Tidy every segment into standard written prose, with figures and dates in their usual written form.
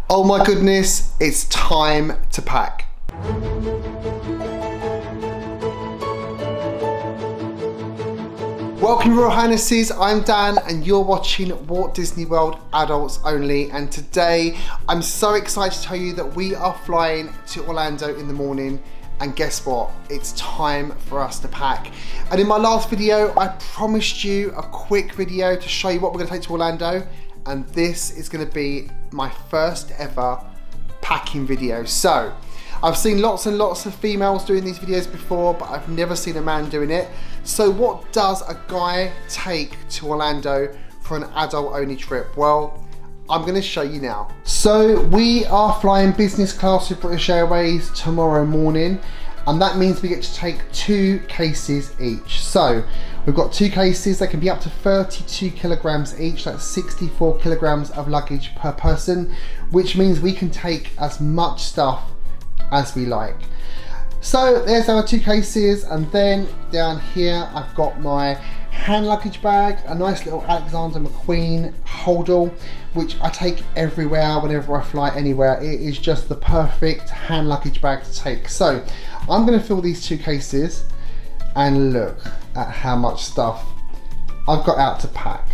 Oh my goodness, it's time to pack. Welcome Royal Highnesses, I'm Dan and you're watching Walt Disney World Adults Only, and today I'm so excited to tell you that we are flying to Orlando in the morning, and guess what? It's time for us to pack. And in my last video I promised you a quick video to show you what we're going to take to Orlando, and this is going to be my first ever packing video. So I've seen lots and lots of females doing these videos before, but I've never seen a man doing it. So what does a guy take to Orlando for an adult only trip? Well, I'm going to show you now. So we are flying business class with British Airways tomorrow morning, and that means we get to take 2 cases each. So we've got 2 cases that can be up to 32 kilograms each. That's 64 kilograms of luggage per person, which means we can take as much stuff as we like. So there's our 2 cases, and then down here I've got my hand luggage bag, a nice little Alexander McQueen holdall, which I take everywhere whenever I fly anywhere. It is just the perfect hand luggage bag to take. So I'm going to fill these 2 cases and look at how much stuff I've got out to pack.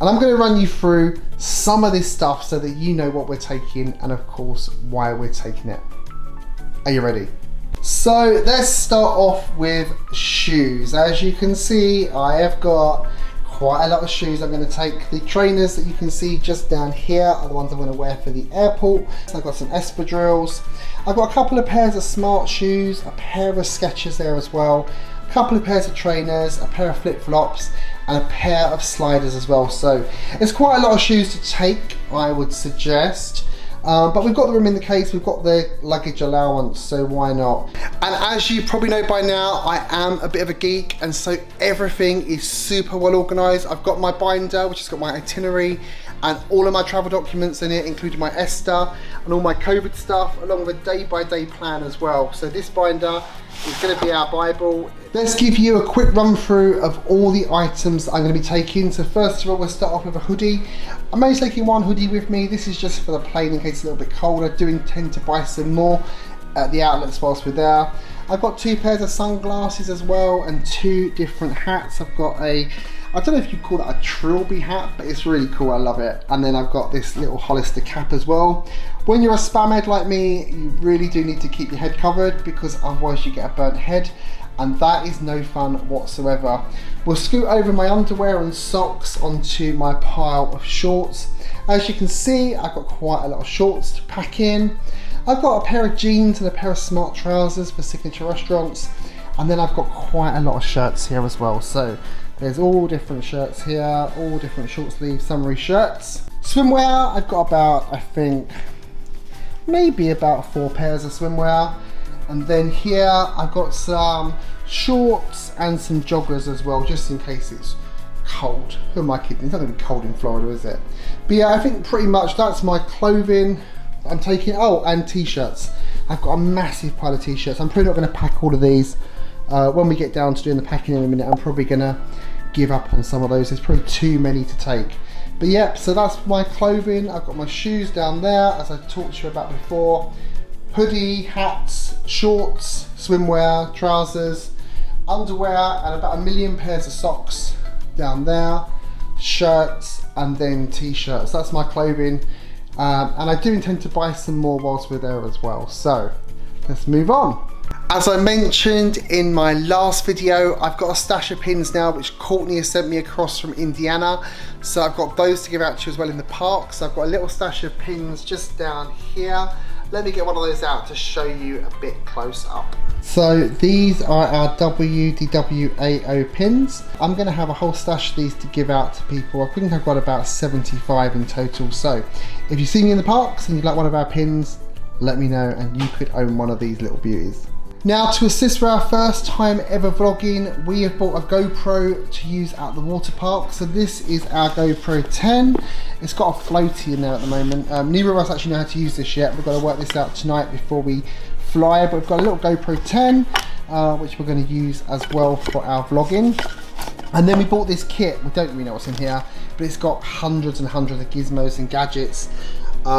And I'm going to run you through some of this stuff so that you know what we're taking and of course why we're taking it. Are you ready? So let's start off with shoes. As you can see, I have got quite a lot of shoes I'm going to take. The trainers that you can see just down here are the ones I'm going to wear for the airport. So I've got some espadrilles. I've got a couple of pairs of smart shoes, a pair of Skechers there as well, a couple of pairs of trainers, a pair of flip-flops, and a pair of sliders as well. So there's quite a lot of shoes to take, I would suggest. But we've got the room in the case, we've got the luggage allowance, so why not? And as you probably know by now, I am a bit of a geek, and so everything is super well organised. I've got my binder, which has got my itinerary and all of my travel documents in it, including my ESTA and all my COVID stuff, along with a day-by-day plan as well. So this binder is going to be our Bible. Let's give you a quick run through of all the items that I'm going to be taking. So first of all, we'll start off with a hoodie. I'm only taking 1 hoodie with me. This is just for the plane in case it's a little bit cold. I do intend to buy some more at the outlets whilst we're there. I've got 2 pairs of sunglasses as well and 2 different hats. I've got a, I don't know if you call that a trilby hat, but it's really cool, I love it. And then I've got this little Hollister cap as well. When you're a spamhead like me, you really do need to keep your head covered because otherwise you get a burnt head, and that is no fun whatsoever. We'll scoot over my underwear and socks onto my pile of shorts. As you can see, I've got quite a lot of shorts to pack in. I've got a pair of jeans and a pair of smart trousers for signature restaurants, and then I've got quite a lot of shirts here as well. So there's all different shirts here, all different short sleeve summery shirts. Swimwear, I've got about, I think, maybe about 4 pairs of swimwear. And then here I've got some shorts and some joggers as well, just in case it's cold. Who am I kidding? It's not going to be cold in Florida, is it? But yeah, I think pretty much that's my clothing I'm taking. Oh, and t-shirts. I've got a massive pile of t-shirts. I'm probably not going to pack all of these. When we get down to doing the packing in a minute, I'm probably going to give up on some of those. There's probably too many to take. But yeah, so that's my clothing. I've got my shoes down there, as I talked to you about before. Hoodie, hats, shorts, swimwear, trousers, underwear, and about 1 million pairs of socks down there, shirts, and then t-shirts. That's my clothing, and I do intend to buy some more whilst we're there as well. So let's move on. As I mentioned in my last video, I've got a stash of pins now which Courtney has sent me across from Indiana. So I've got those to give out to you as well in the park. So I've got a little stash of pins just down here. Let me get one of those out to show you a bit close up. So these are our WDWAO pins. I'm going to have a whole stash of these to give out to people. I think I've got about 75 in total. So if you see me in the parks and you'd like one of our pins, let me know and you could own one of these little beauties. Now, to assist with our first time ever vlogging, we have bought a GoPro to use at the water park. So this is our GoPro 10. It's got a floaty in there at the moment. Neither of us actually know how to use this yet. We've got to work this out tonight before we fly, but we've got a little GoPro 10, which we're going to use as well for our vlogging. And then we bought this kit. We don't really know what's in here, but it's got hundreds and hundreds of gizmos and gadgets.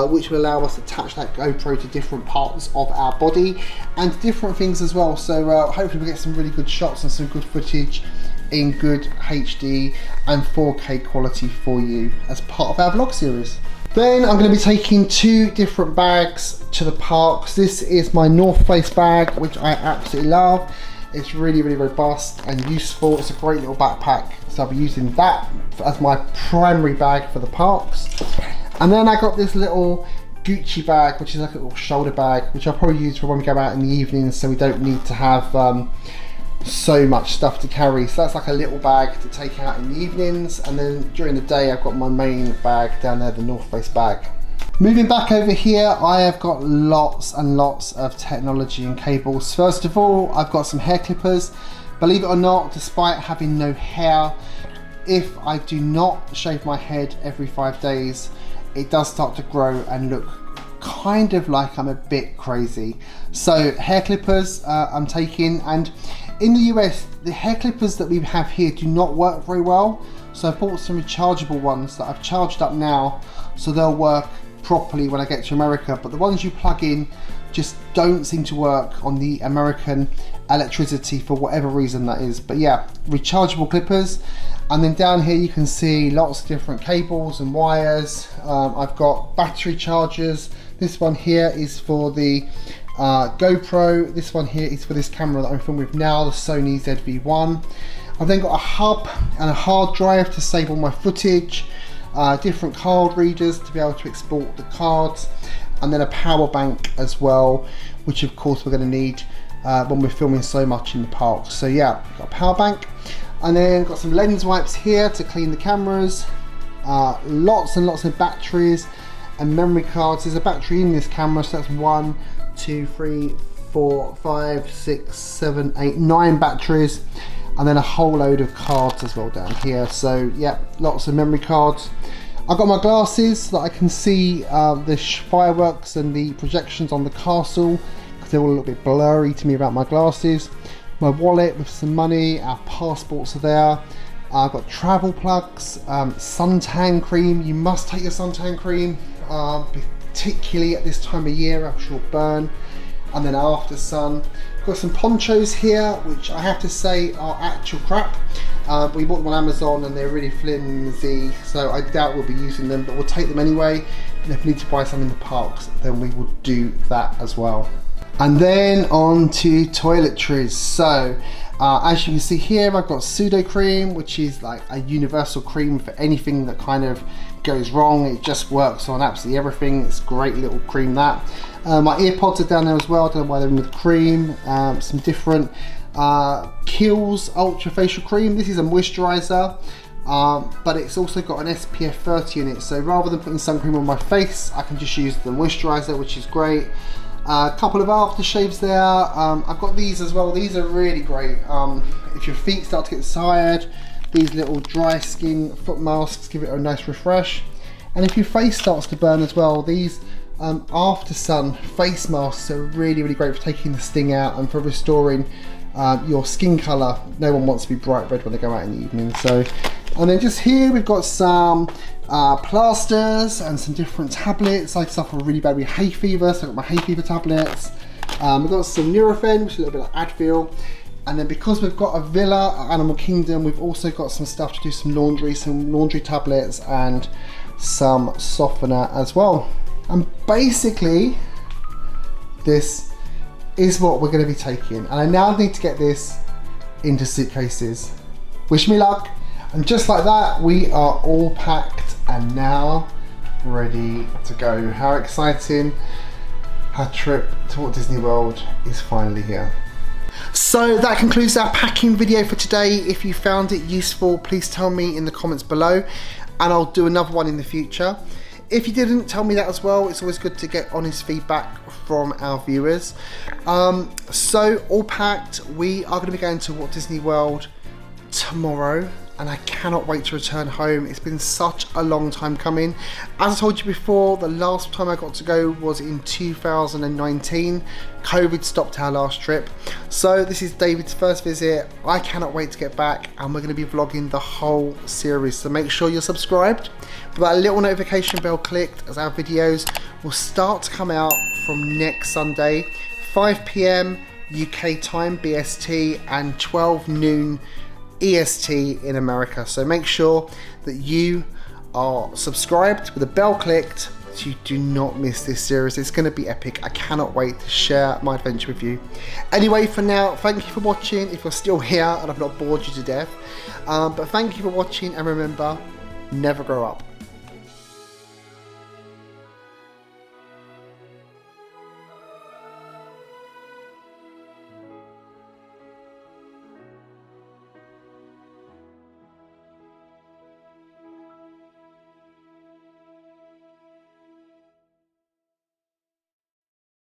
which will allow us to attach that GoPro to different parts of our body and different things as well. So hopefully we get some really good shots and some good footage in good HD and 4K quality for you as part of our vlog series. Then I'm going to be taking 2 different bags to the parks. This is my North Face bag, which I absolutely love. It's really, really robust and useful. It's a great little backpack. So I'll be using that as my primary bag for the parks. And then I got this little Gucci bag, which is like a little shoulder bag, which I'll probably use for when we go out in the evenings, so we don't need to have so much stuff to carry. So that's like a little bag to take out in the evenings, and then during the day I've got my main bag down there, the North Face bag. Moving back over here, I have got lots and lots of technology and cables. First of all, I've got some hair clippers. Believe it or not, despite having no hair, if I do not shave my head every 5 days, it does start to grow and look kind of like I'm a bit crazy. So hair clippers I'm taking, and in the US, the hair clippers that we have here do not work very well. So I've bought some rechargeable ones that I've charged up now, so they'll work properly when I get to America. But the ones you plug in just don't seem to work on the American electricity for whatever reason that is. But yeah, rechargeable clippers. And then down here you can see lots of different cables and wires. I've got battery chargers. This one here is for the GoPro. This one here is for this camera that I'm filming with now, the Sony ZV-1. I've then got a hub and a hard drive to save all my footage, different card readers to be able to export the cards, and then a power bank as well, which of course we're going to need when we're filming so much in the park. So yeah, we've got a power bank. And then got some lens wipes here to clean the cameras, lots and lots of batteries and memory cards. There's a battery in this camera, so that's 1, 2, 3, 4, 5, 6, 7, 8, 9 batteries, and then a whole load of cards as well down here. So yeah, lots of memory cards. I've got my glasses so that I can see the fireworks and the projections on the castle, because they're all a little bit blurry to me about my glasses. My wallet with some money, our passports are there. I've got travel plugs, suntan cream. You must take your suntan cream, particularly at this time of year, else you'll burn. And then after sun. Got some ponchos here, which I have to say are actual crap. We bought them on Amazon and they're really flimsy, so I doubt we'll be using them, but we'll take them anyway. And if we need to buy some in the parks, then we will do that as well. And then on to toiletries. So as you can see here, I've got pseudo cream, which is like a universal cream for anything that kind of goes wrong. It just works on absolutely everything. It's a great little cream that. My earpods are down there as well. I don't know why they're in with cream. Some different Kiehl's Ultra Facial Cream. This is a moisturizer, but it's also got an SPF 30 in it. So rather than putting sun cream on my face, I can just use the moisturizer, which is great. A couple of aftershaves there. I've got these as well. These are really great. If your feet start to get tired, these little dry skin foot masks give it a nice refresh. And if your face starts to burn as well, these after sun face masks are really, really great for taking the sting out and for restoring your skin colour. No one wants to be bright red when they go out in the evening. So, and then just here we've got some plasters and some different tablets. I suffer really bad with hay fever, so I've got my hay fever tablets. We've got some Nurofen, which is a little bit like Advil. And then because we've got a villa at Animal Kingdom, we've also got some stuff to do some laundry tablets and some softener as well. And basically, this is what we're going to be taking. And I now need to get this into suitcases. Wish me luck. And just like that, we are all packed and now ready to go. How exciting. Our trip to Walt Disney World is finally here. So that concludes our packing video for today. If you found it useful, please tell me in the comments below and I'll do another one in the future. If you didn't, tell me that as well. It's always good to get honest feedback from our viewers. So all packed, we are going to be going to Walt Disney World tomorrow and I cannot wait to return home. It's been such a long time coming. As I told you before, the last time I got to go was in 2019. COVID stopped our last trip. So this is David's first visit. I cannot wait to get back, and we're going to be vlogging the whole series. So make sure you're subscribed, with that little notification bell clicked, as our videos will start to come out from next Sunday, 5 PM UK time BST and 12 noon EST in America. So make sure that you are subscribed with the bell clicked so you do not miss this series. It's going to be epic. I cannot wait to share my adventure with you. Anyway, for now, thank you for watching. If you're still here and I've not bored you to death, but thank you for watching, and remember, never grow up.